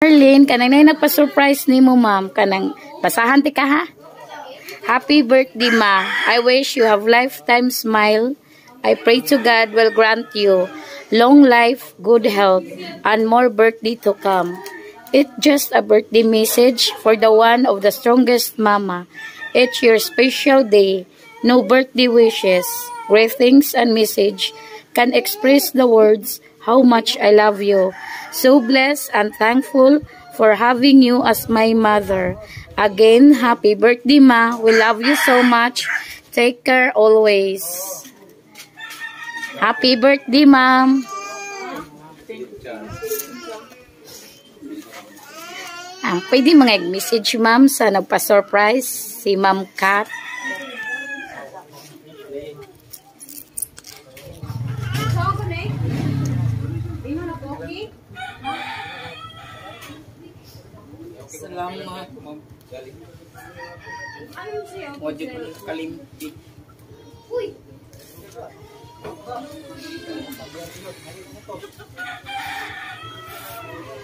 Marlene, kanang na nagpa-surprise ni mo, ma'am. Kanang basahan ti ka, ha? Happy birthday, ma. I wish you have lifetime smile. I pray to God will grant you long life, good health, and more birthday to come. It's just a birthday message for the one of the strongest mama. It's your special day. No birthday wishes, greetings, and message can express the words how much I love you. So blessed and thankful for having you as my mother. Again, happy birthday, ma. We love you so much. Take care always. Happy birthday, ma'am. Pwede mga message, ma'am, sa nagpa-surprise si Ma'am Kat. Salamat, ma'am. Wajib kalimti. Uy.